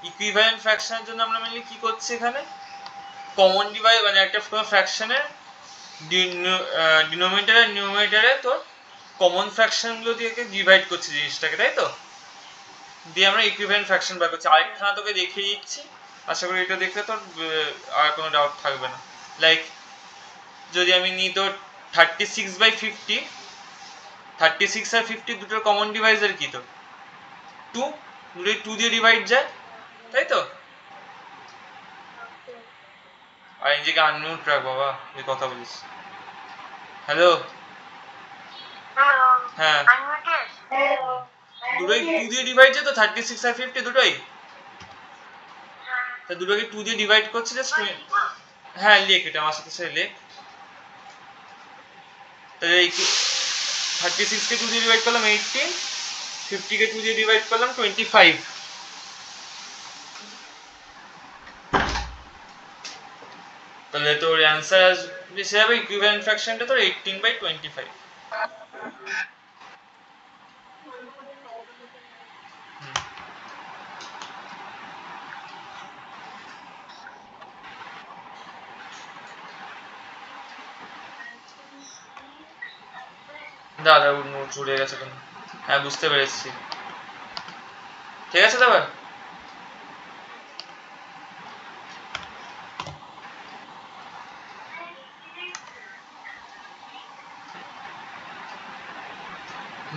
Equivalent ফ্র্যাকশনের জন্য আমরা mainly কি করছি এখানে, কমন ডিভাইড মানে একটা ফ্র্যাকশনের ডিনোমিনেটর আর নিউমারেটরে তোর কমন ফ্র্যাকশনগুলো দিয়ে ডিভাইড করছি জিনিসটাকে, তাই তো? দিয়ে আমরা ইকুইভ্যালেন্ট ফ্র্যাকশন বার করছি। আরেকখানা তোকে দেখিয়ে দিচ্ছি, আশা করি এটা দেখলে তোর আর কোনো ডাউট থাকবে না। লাইক যদি আমি নিই তোর 36/50, 36 আর 50 দুটোর কমন ডিভাইজার কি তোর 2, দুটোই 2 দিয়ে ডিভাইড যায়, তাই তো? আর নিজেকে আনমিউট রাখ বাবা, তুই কথা বলিস। হ্যালো, হ্যাঁ দুটোই 2 দিয়ে ডিভাইড যায় তো, 36 আর 50 দুটোই, তা দুটোকে 2 দিয়ে ডিভাইড করছি জাস্ট। হ্যাঁ লেখ, এটা আমার সাথে সাথে লেখ। তাহলে এই 36 কে 2 দিয়ে ডিভাইড করলাম 18, 50 কে 2 দিয়ে ডিভাইড করলাম 25। তাহলে তোর অ্যান্সার আসবে হিসাবে ইকুইভ্যালেন্ট ফ্র্যাকশনটা তোর 18/25। দাদা নোট উড়ে গেছে কেন? হ্যাঁ বুঝতে পেরেছি, ঠিক আছে দাদা।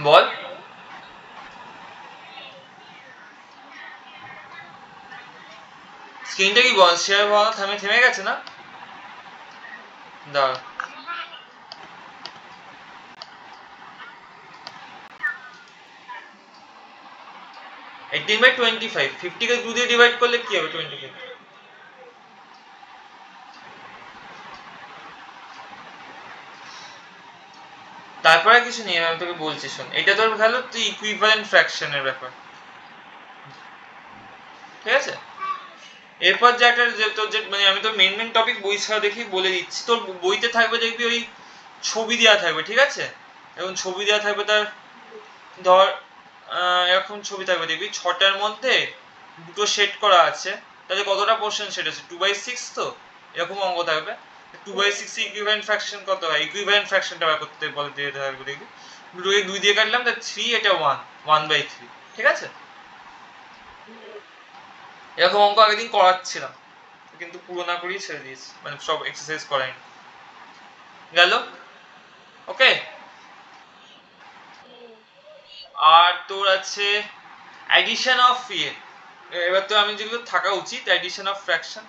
বল। স্ক্রিনটা কি বল শেয়ার বল থেমে গেছে না? দাঁড়া, 18/25, 50 কে 2 দিয়ে ডিভাইড করলে কি হবে 25? তারপরে কিছু নেই, আমি তোকে বলছি শোন। এটা তোর গেল তুই ইকুইভ্যালেন্ট ফ্র্যাকশনের ব্যাপার, ঠিক আছে? এরপর যে একটা তোর যে মানে আমি তোর মেন টপিক বই ছাড়া দেখেই বলে দিচ্ছি। তোর বইতে থাকবে দেখবি ওই ছবি দেওয়া থাকবে, ঠিক আছে? এবং ছবি দেওয়া থাকবে তার ধর এরকম ছবি থাকবে দেখবি 6টার মধ্যে দুটো সেট করা আছে, তাহলে কতটা পোর্শন সেট আছে 2/6, তো এরকম অঙ্ক থাকবে। 2/6 ইকুইভ্যালেন্ট ফ্র্যাকশন কত হয়, ইকুইভ্যালেন্ট ফ্র্যাকশনটা বার করতে বলে দিয়ে থাকবে দেখবি। দুটোকে 2 দিয়ে কাটলাম, তা 3, এটা 1/3, ঠিক আছে? এরকম অঙ্ক আগের দিন করাচ্ছিলাম, কিন্তু পুরো না করেই ছেড়ে দিয়েছি, মানে সব এক্সারসাইজ করাইনি। গেল? ওকে। আর তোর আছে অ্যাডিশন অফ এবার তো আমি যেগুলো থাকা উচিত অ্যাডিশন অফ ফ্র্যাকশন।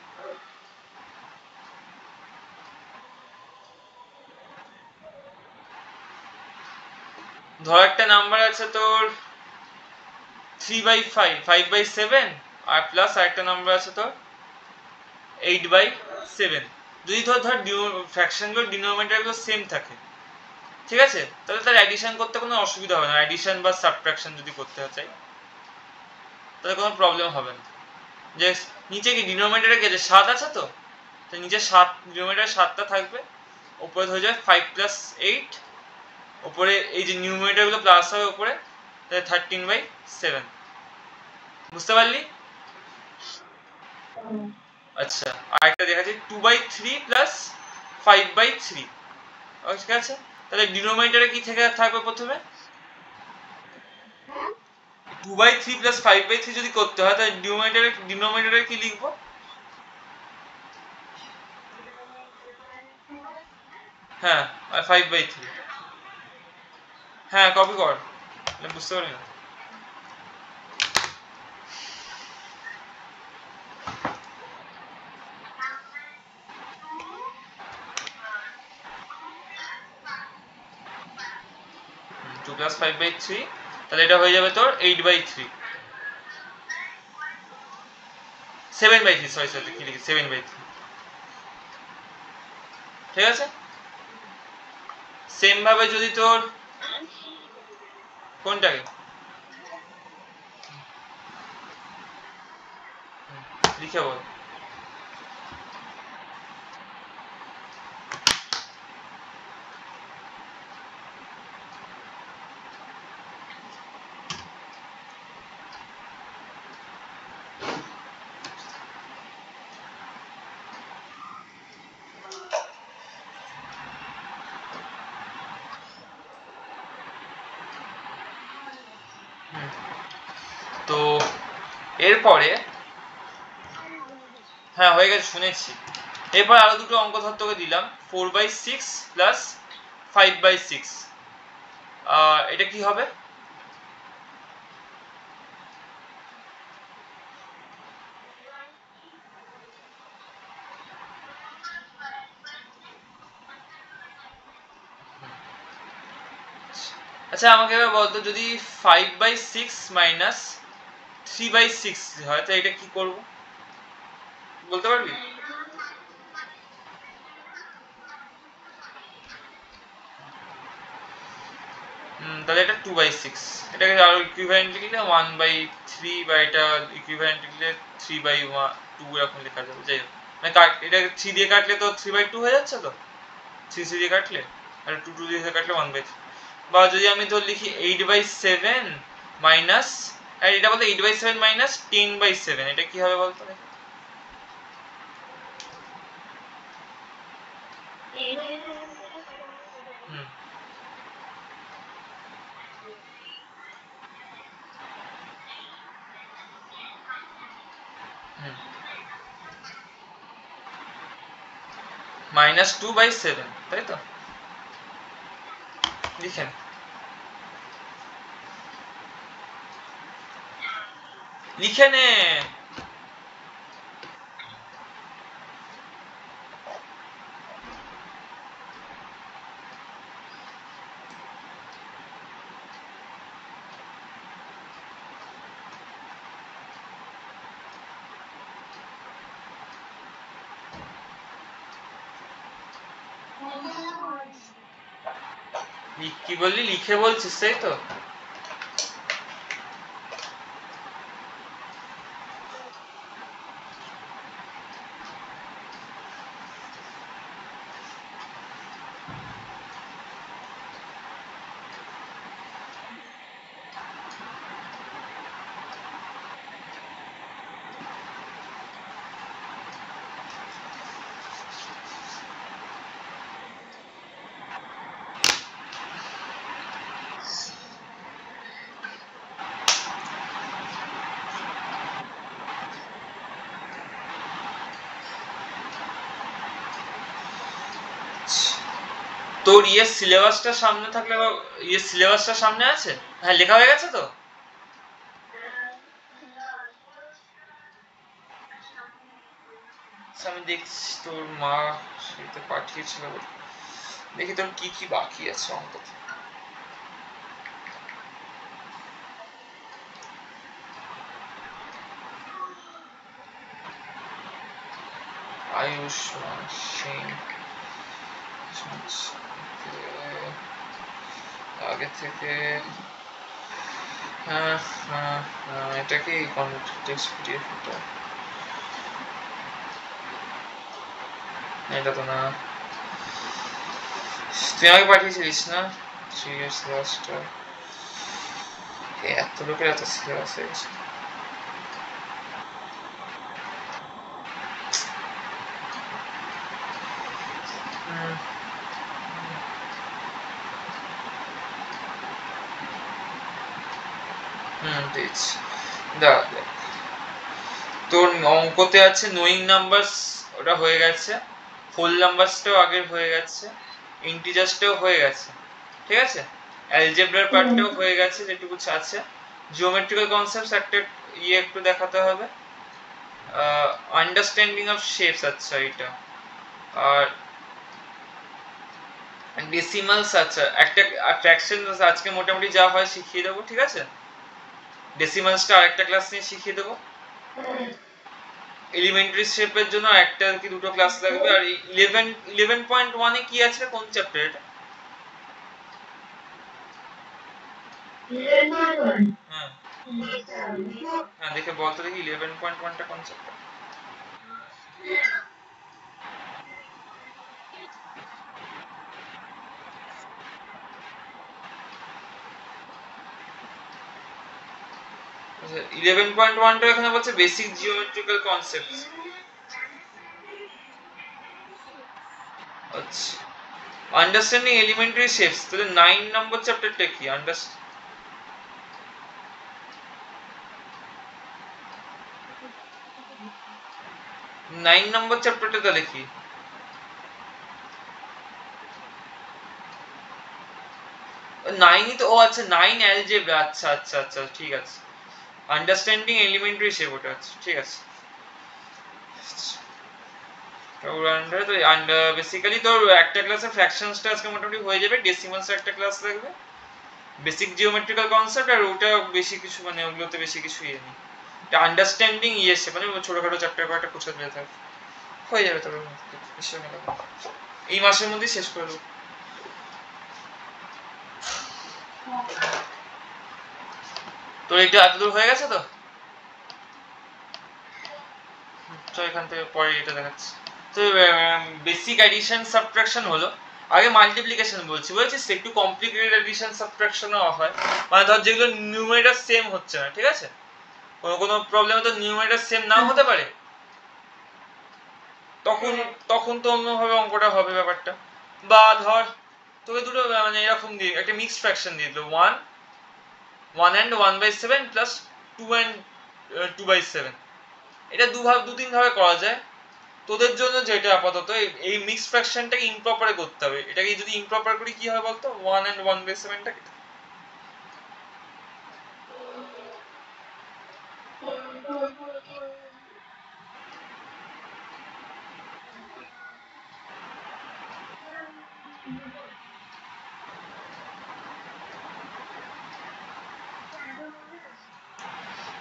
ধর একটা নাম্বার আছে তোর 3/5, 5/7, আর প্লাস আরেকটা নাম্বার আছে তোর 8/7। যদি ধর ফ্র্যাকশনগুলোর ডিনোমিনেটরগুলো সেম থাকে, ঠিক আছে, তাহলে তার অ্যাডিশন করতে কোনো অসুবিধা হবে না। অ্যাডিশন বা সাবট্রাকশন যদি করতে চাই তাহলে কোনো প্রবলেম হবে না। যে নিচে কি ডিনোমিনেটরে গেছে 7 আছে, তো নিচে 7, ডিনোমিনেটরে 7টা থাকবে, উপরে হয়ে যায় 5 + 8, উপরে এই যে নিউমিনেটরগুলো প্লাস হবে উপরে, তাহলে 13/7। বুঝতে পারলি? আচ্ছা, আরেকটা দেখাচ্ছি 2/3 + 5/3, ঠিক আছে? তাহলে ডিনোমিনেটরে কি থেকে থাকবে প্রথমে 2/3 + 5/3 যদি করতে হয় তাহলে ডিনোমিনেটরে কি লিখবো? হ্যাঁ, আর 5/3। হ্যাঁ কপি কর, বুঝতে পারি না। 2 + 5/3, তাহলে এটা হয়ে যাবে তোর 8/3, 7/3, সরি কি লিখি 7/3, ঠিক আছে? সেম ভাবে যদি তোর কোনটাকে লিখে বল। এরপরে হ্যাঁ হয়ে গেছে, শুনেছি। এরপর আরো দুটো অঙ্ক ধর তোকে দিলাম, 4/6 প্লাস 5/6। এটা কি হবে? আচ্ছা আমাকে এবার বলতো, যদি 5/6 মাইনাস 3/6 হয় তো এটা কি করব, বলতে পারবি? তাহলে এটা 2/6, এটাকে আরো ইকুইভ্যালেন্ট লিখলে 1/3, বা এটা ইকুইভ্যালেন্ট লিখলে 3/2 এরকম লেখা যাবে। যাই হোক, মানে এটা 3 দিয়ে কাটলে তো 3/2 হয়ে যাচ্ছে তো, 3 দিয়ে কাটলে, আর 2 দিয়ে কাটলে 1/3। বা যদি আমি তো লিখি 8/7 মাইনাস, আর এটা বলতে 8/7 মাইনাস 10/7, এটা কি হবে বলতো? হুম হুম -2/7, তাই তো? লিখেন। লিখে নে। কি বললি, লিখে বলছিস তাই তো? তোর সিলেবাসটা সামনে থাকলে, বা সিলেবাসটা সামনে আছে? হ্যাঁ লেখা হয়ে গেছে তো? আমি দেখছি তোর মা সেটা পাঠিয়েছিল, দেখি তোর কি কি বাকি আছে অঙ্ক। আয়ুষ্মান সিং, আগে থেকে, হ্যাঁ হ্যাঁ হ্যাঁ, এটা কি কন্টেক্সট পিডিএফ? এটা তো না, তুই আমাকে পাঠিয়েছিলিস না 3 ইয়ার্স লাস্টটা? এত লোকের এত সিলেবাস হয়ে গেছে। দিচ্ছি, দাঁড়া দেখ। তোর অঙ্কতে আছে নোয়িং নাম্বারস, ওটা হয়ে গেছে। হোল নাম্বারসটাও আগের হয়ে গেছে, ইন্টিজার্সটাও হয়ে গেছে, ঠিক আছে। অ্যালজেব্রার পার্টটাও হয়ে গেছে যেটুকু আছে। জিওমেট্রিক্যাল কনসেপ্টস একটা একটু দেখাতে হবে। আন্ডারস্ট্যান্ডিং অফ শেপস, আচ্ছা এটা। আর ডেসিমালস, আচ্ছা একটা ফ্র্যাকশন আজকে মোটামুটি যা হয় শিখিয়ে দেবো, ঠিক আছে। ডেসিমালসটা আরেকটা ক্লাস নিয়ে শিখিয়ে দেবো। এলিমেন্টারি শেপের জন্য একটা কি দুটো ক্লাস লাগবে। আর 11.1 এ কি আছে, কোন চ্যাপ্টার এটা? হ্যাঁ হ্যাঁ, দেখে বলতো দেখি 11.1টা কোন চ্যাপ্টার? আচ্ছা 11.1টা এখানে বলছে বেসিক জিওমেট্রিক্যাল কনসেপ্টস। আচ্ছা, আন্ডারস্ট্যান্ডিং এলিমেন্টারি শেপস, তাহলে 9 নম্বর চ্যাপ্টারটা কি? 9 নম্বর চ্যাপ্টারটা তাহলে কি? নাইনই তো, ও আচ্ছা 9 অ্যালজেব্রা, আচ্ছা আচ্ছা আচ্ছা ঠিক আছে, আন্ডারস্ট্যান্ডিং এলিমেন্টারি শেপ, ওটা আছে, ঠিক আছে। বেসিক্যালি তোর একটা ক্লাসে ফ্র্যাকশনসটা আজকে মোটামুটি হয়ে যাবে, ডেসিমালস একটা ক্লাস লাগবে, বেসিক জিওমেট্রিক্যাল কনসেপ্ট, আর ওটা বেশি কিছু মানে ওগুলোতে বেশি কিছু ইয়ে নেই, এটা আন্ডারস্ট্যান্ডিং ইয়েছে মানে ছোটখাটো চ্যাপ্টার কয়েকটা কোথাও যেতে থাকবে, হয়ে যাবে তবে এই মাসের মধ্যেই শেষ করে দেবো। তোর এটা এতদূর হয়ে গেছে তো, তো এখান থেকে পরে এটা দেখাচ্ছি। তো বেসিক অ্যাডিশন সাবট্রাকশন হলো, আগে মাল্টিপ্লিকেশন বলছিস একটু কমপ্লিকেটেড অ্যাডিশন সাবট্রাকশনও হয়, মানে ধর যেগুলো নিউমারেটর সেম হচ্ছে না, ঠিক আছে, কোনো প্রবলেমে তো নিউমারেটর সেম নাও হতে পারে, তখন তখন তো অন্যভাবে অঙ্কটা হবে ব্যাপারটা। বা ধর তোকে দুটো মানে এরকম দিয়ে একটা মিক্সড ফ্র্যাকশন দিয়ে দিল 1 and 1/7 প্লাস 2 and 2/7, এটা দু তিন ভাবে করা যায়। তোদের জন্য যেটা আপাতত এই মিক্সড ফ্র্যাকশনটাকে ইমপ্রপারে করতে হবে, এটাকে যদি ইমপ্রপার করি কি হয় বলতো, 1 and 1/7 টাকে,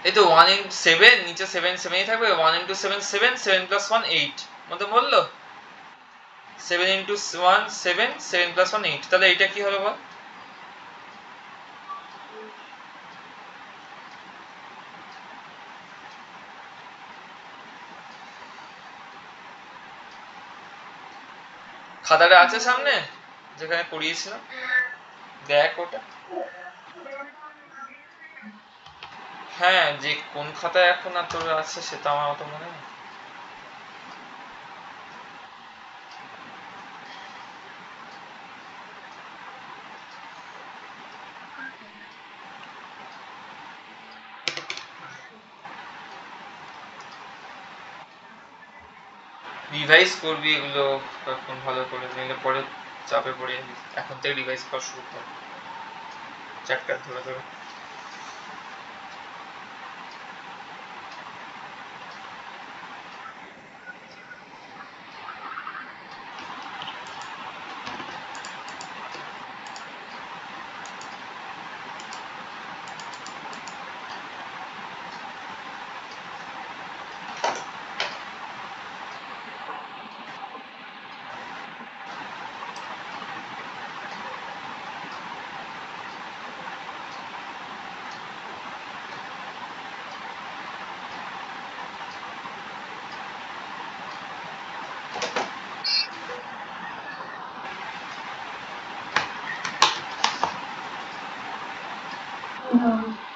এই তো 1 into 7, নিচে 7 7ই থাকবে, 1 into 7 7, 7 plus 1 8 মতো বললো, 7 into 1 7, 7 plus 1 8, তাহলে এটা কি হবে বল? খাতাটা আছে সামনে যেখানে পড়িয়েছিলাম, দেখ ওটা। হ্যাঁ, যে কোন খাতায় এখন আর তোর আছে সেটা আমার অত মনে নেই। রিভাইজ করবি এগুলো এখন ভালো করে, নইলে পরে চাপে পড়ে যাবি, এখন থেকে রিভাইজ করা শুরু কর চ্যাপ্টার ধরে ধরে।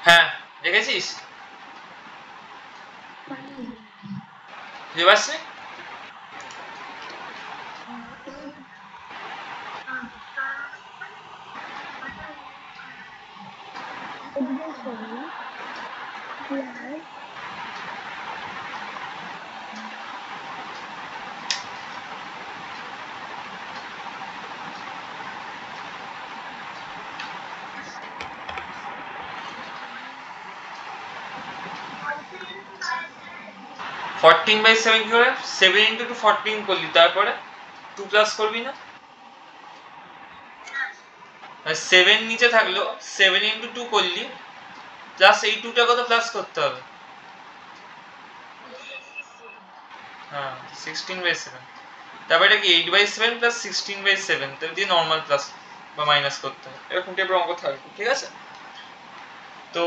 হ্যাঁ দেখেছিস, বুঝতে পারছি। ফোরটিন বাই সেভেন কি করে, 7 ইন্টু 2 14 করলি, তারপরে 2 প্লাস করবি না, 7 নিচে থাকলো, 7 ইন্টু 2 করলি, প্লাস এই 2টাকে তো প্লাস করতে হবে, হ্যাঁ 16/7, তারপরে এটা কি 8/7 প্লাস 16/7, তাহলে দিয়ে নর্মাল প্লাস বা মাইনাস করতে হবে, এরকম টাইপের অঙ্ক থাকবে, ঠিক আছে। তো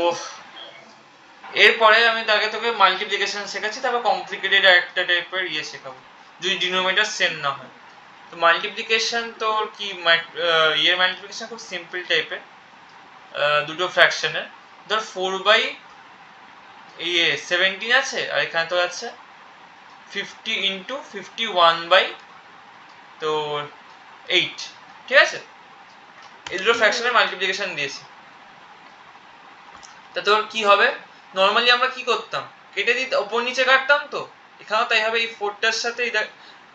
এরপরে আমি তাকে তোকে মাল্টিপ্লিকেশন শেখাচ্ছি, তারপর কমপ্লিকেটেড একটা টাইপের ইয়ে শেখাবো যদি ডিনোমিনেটর সেম না হয়। তো মাল্টিপ্লিকেশন তোর কি ইয়ের মাল্টিপ্লিকেশন খুব সিম্পল টাইপের, দুটো ফ্র্যাকশনের, ধর 4/17 আছে, আর এখানে তো আছে 50 ইন্টু 51/8, ঠিক আছে, এই দুটো ফ্র্যাকশনের মাল্টিপ্লিকেশন দিয়েছি। তা তোর কি হবে, নর্মালি আমরা কি করতাম, কেটে দিতে ওপর নিচে কাটতাম তো, এখানেও তাই হবে, এই 4টার সাথে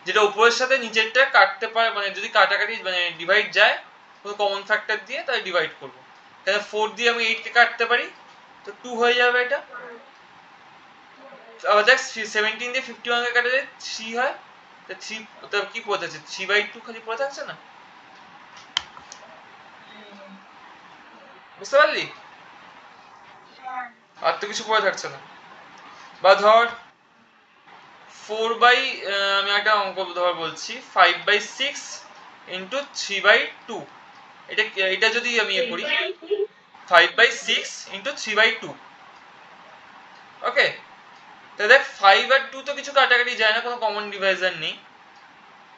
যেটা উপরের সাথে নিচেরটা কাটতে পারে, মানে যদি কাটাকাটি মানে ডিভাইড যায় কোনো কমন ফ্যাক্টর দিয়ে তাহলে ডিভাইড করবো। তাহলে 4 দিয়ে আমি 8 কে কাটতে পারি, তো 2 হয়ে যাবে এটা। আবার দেখ 17 দিয়ে 51 কে কাটলে 3 হয়, তো 3 তো কি পড়ে থাকছে, 3/2 খালি পড়ে থাকছে না, বুঝতে পারলি? আর তো কিছু পড়ে থাকছে না। বা ধর 4 বাই, আমি একটা অঙ্ক ধর বলছি, 5/6 ইন্টু 3/2, এটা এটা যদি আমি ইয়ে করি 5/6 ইন্টু 3/2, ওকে। তাহলে দেখ 5 আর 2 তো কিছু কাটাকাটি যায় না, কোনো কমন ডিভাইজার নেই,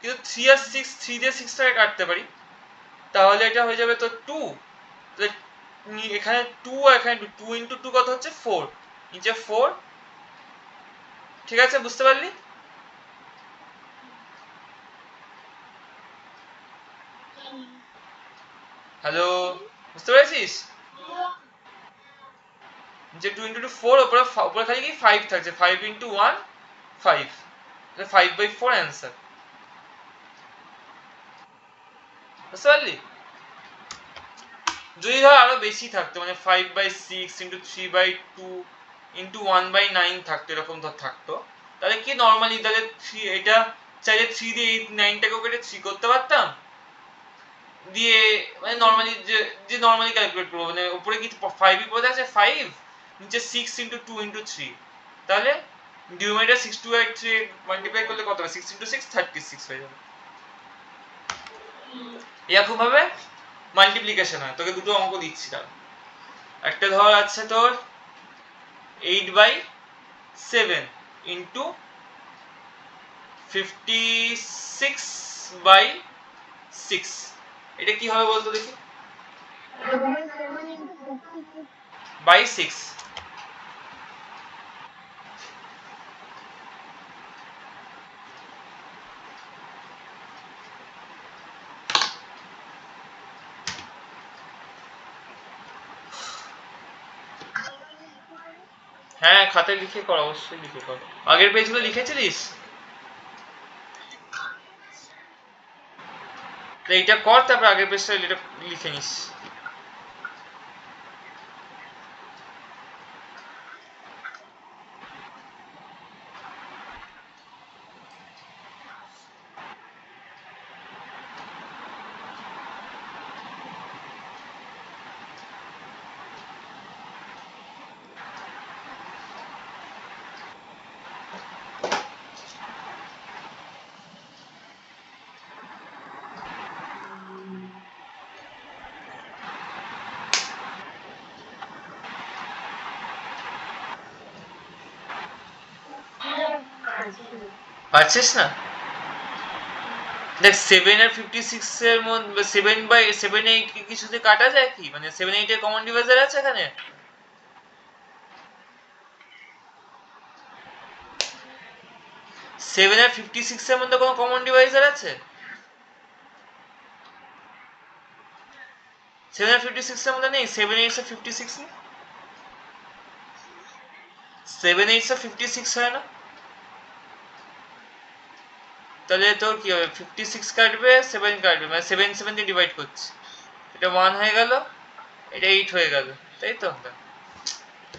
কিন্তু 3 আর 6, 3 দিয়ে 6টাকে কাটতে পারি, তাহলে এটা হয়ে যাবে তো 2। এখানে 2 আর এখানে 2 ইন্টু 2 কত হচ্ছে 4, নিচে 4, ঠিক আছে, বুঝতে পারলি? হ্যালো, বুঝতে পেরেছিস? যে 2 ইন্টু 2 4, উপরে খালি কি 5 থাকছে, 5 ইন্টু 1 5, 5/4 অ্যান্সার, বুঝতে পারলি? যদি ধর আরো বেশি থাকতো, মানে 5/6 ইন্টু 3/2 ইন্টু 1/9 থাকতো, এরকম ধর থাকতো, তাহলে কি নর্মালি তাহলে এটা চাইলে 3 দিয়ে 9টাকেও কেটে 3 করতে পারতাম, দিয়ে মানে নর্মালি যে নর্মালি ক্যালকুলেট করবো, মানে উপরে কি 5ই পড়ে আছে 5, নিচে 6 ইন্টু 2 ইন্টু 3, তাহলে ডিনোমিনেটর 6/3 মাল্টিপ্লাই করলে কত হবে, 6 ইন্টু 6 36 হয়ে যাবে। এরকম ভাবে মাল্টিপ্লিকেশন হয়। তোকে দুটো অঙ্ক দিচ্ছি, তার একটা ধর আছে তোর 8/7 ইন্টু 56/6, এটা কি হবে বলতো দেখি, বাই 6। হ্যাঁ, খাতায় লিখে কর, অবশ্যই লিখে কর। আগের পেজগুলো লিখেছিলিস? এইটা কর, তারপর আগের পেজটা এটা লিখে নিস। পারছিস না? দেখ 7 আর 56 এর মধ্যে 7/7 কি কিছুতে কাটা যায় কি, মানে 7 8 এর কমন ডিভাইজার আছে এখানে? 7 আর 56 এর মধ্যে কোনো কমন ডিভাইজার আছে? 7 আর 56 এর মধ্যে নেই, 7 8 আর 56 নেই, 7 8 আর 56 হয় না, তাহলে তোর কি হবে, 56 কাটবে 7 কাটবে, মানে 7 7 দিয়ে ডিভাইড করছি, এটা 1 হয়ে গেল, এটা 8 হয়ে গেল, তাই তো?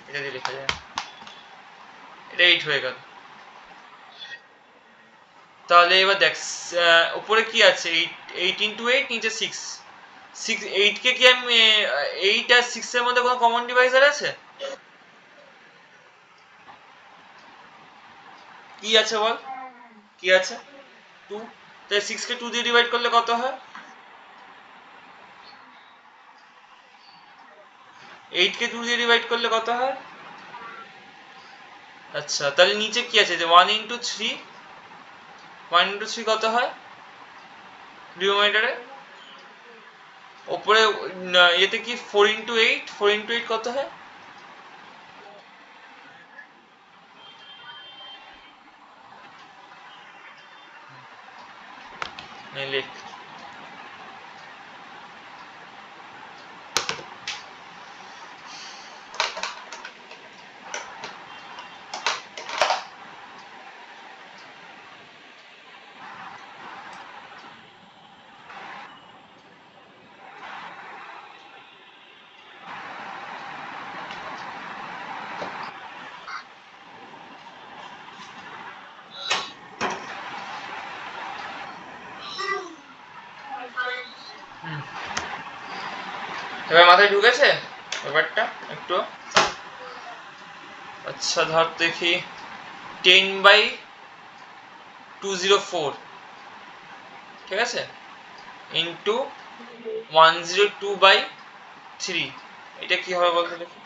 এটা দিয়ে লেখা যায়, এটা 8 হয়ে গেল। তাহলে এবার দেখ উপরে কি আছে, 8 ইন্টু 8, নিচে 6, 8 কে কি আমি 8 আর 6 এর মধ্যে কোনো কমন ডিভাইজার আছে? কি আছে বল, কি আছে? 2, তাহলে 6 কে 2 দিয়ে ডিভাইড করলে কত হয়? 8 কে 2 দিয়ে ডিভাইড করলে কত হয়? আচ্ছা, তাহলে নিচে কি আছে, যে 1 ইন্টু 3, 1 ইন্টু 3 কত হয় ডিনোমিনেটরে? উপরে এতে কি 4 ইন্টু 8, 4 ইন্টু 8 কত হয়? লেখ, এবার মাথায় ঢুকেছে ব্যাপারটা একটু? আচ্ছা ধর দেখি 10/204, ঠিক আছে, ইন্টু 102/3, এটা কি হবে বলতে দেখি?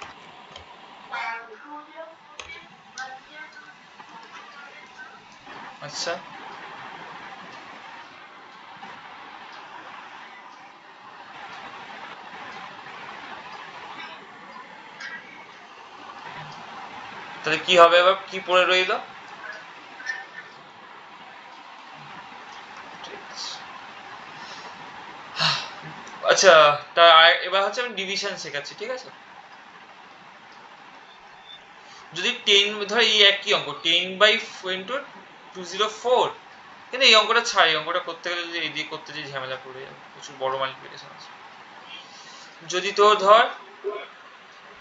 আচ্ছা তাহলে কি হবে, এবার কি পড়ে রইল? আচ্ছা তা এবার হচ্ছে আমি ডিভিশন শেখাচ্ছি, ঠিক আছে? যদি 10 ধর এই একই অঙ্ক 10/204, কিন্তু এই অঙ্কটা ছাড়, এই অঙ্কটা করতে গেলে যদি এই দিয়ে করতে যাই ঝামেলা পড়ে যাবে, প্রচুর বড় মাল্টিপ্লিকেশন আছে। যদি তোর ধর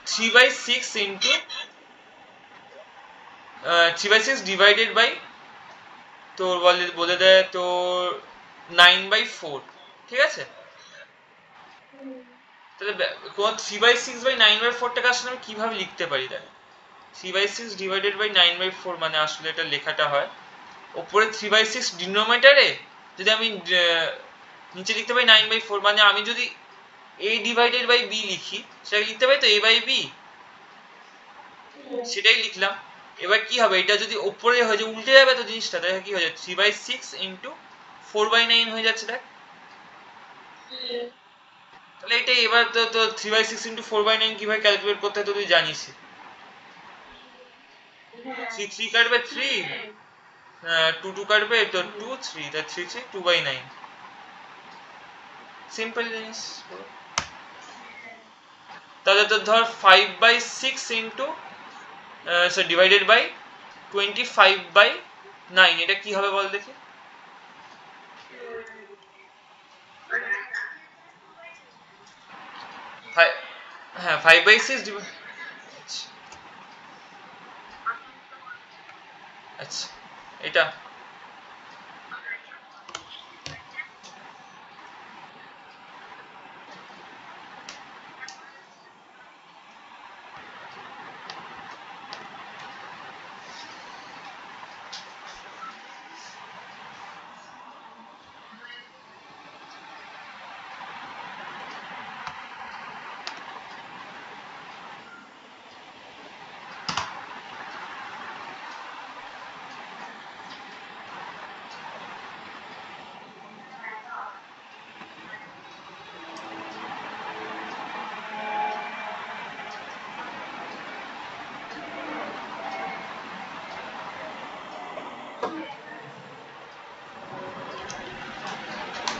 3/6 ইন্টু 3/6 ডিভাইডেড বাই তোর বলে দেয় তোর 9/4, ঠিক আছে? তাহলে কোন 3/6/9/4টাকে আসলে আমি কিভাবে লিখতে পারি? দেখ 3/6 ডিভাইডেড বাই 9/4 মানে আসলে এটা লেখাটা হয় ওপরে 3/6 ডিনোমিনেটরে, যদি আমি নিচে লিখতে পারি 9/4, মানে আমি যদি a ডিভাইডেড বাই b লিখি সেটা লিখতে পারি তো a বাই b, সেটাই লিখলাম। এবার কি হবে, এটা যদি ওপরে হয়ে যায় উল্টে যাবে তো জিনিসটা, তাহলে কি হয়ে যাচ্ছে 3/6 ইন্টু 4/9 হয়ে যাচ্ছে। দেখ তাহলে এটা এবার তো 3/6 ইন্টু 4/9 কিভাবে ক্যালকুলেট করতে হয় তো তুই জানিস। 3 কাটবে 3, 2 কাটবে তো 2, 3, তা 3 3 2/9, সিম্পল জিনিস। তাহলে তো ধর 5/6 ইন্টু ডিভাইডেড বাই 25/9, এটা কি হবে বল দেখি? হ্যাঁ 5/6 আচ্ছা এটা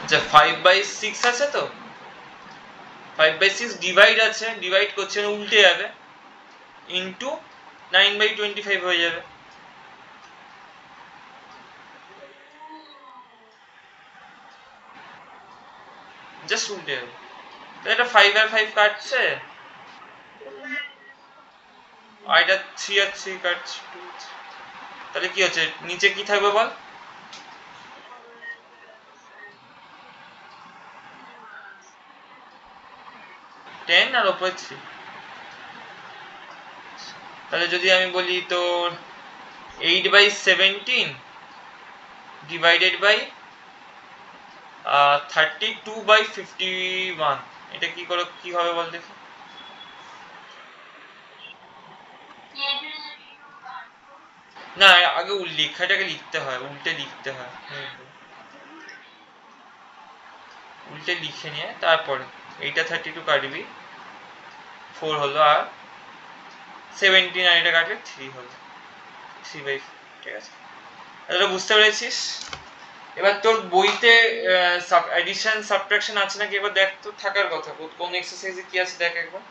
আচ্ছা 5/6 আছে তো 5/6 ডিভাইড আছে, ডিভাইড করছে না উল্টে যাবে, ইন্টু 9/25 হয়ে যাবে। জাস্ট উল্টে যাবে, তো এটা 5 আর 5 কাটছে, আর এটা 3 আর 3 কাটছে 2, তাহলে কি হচ্ছে নিচে কি থাকবে বল? 10 আর উপরে 3। তাহলে যদি আমি বলি তোর 8/17 ডিভাইডেড বাই 32/51, এটা কি করে কি হবে বল দেখি? না আগে লেখাটাকে লিখতে হয়, উল্টে লিখতে হয়, উল্টে লিখে নিয়ে তারপরে এইটা 32 কাটবি 4 হলো, আর 17 আর এটা কাটলে 3 হলো, 3/4, ঠিক আছে? এটা বুঝতে পেরেছিস? এবার তোর বইতে এডিশন সাবট্রাকশন আছে নাকি এবার দেখ তো, থাকার কথা, কোন এক্সারসাইজে কি আছে দেখ একবার।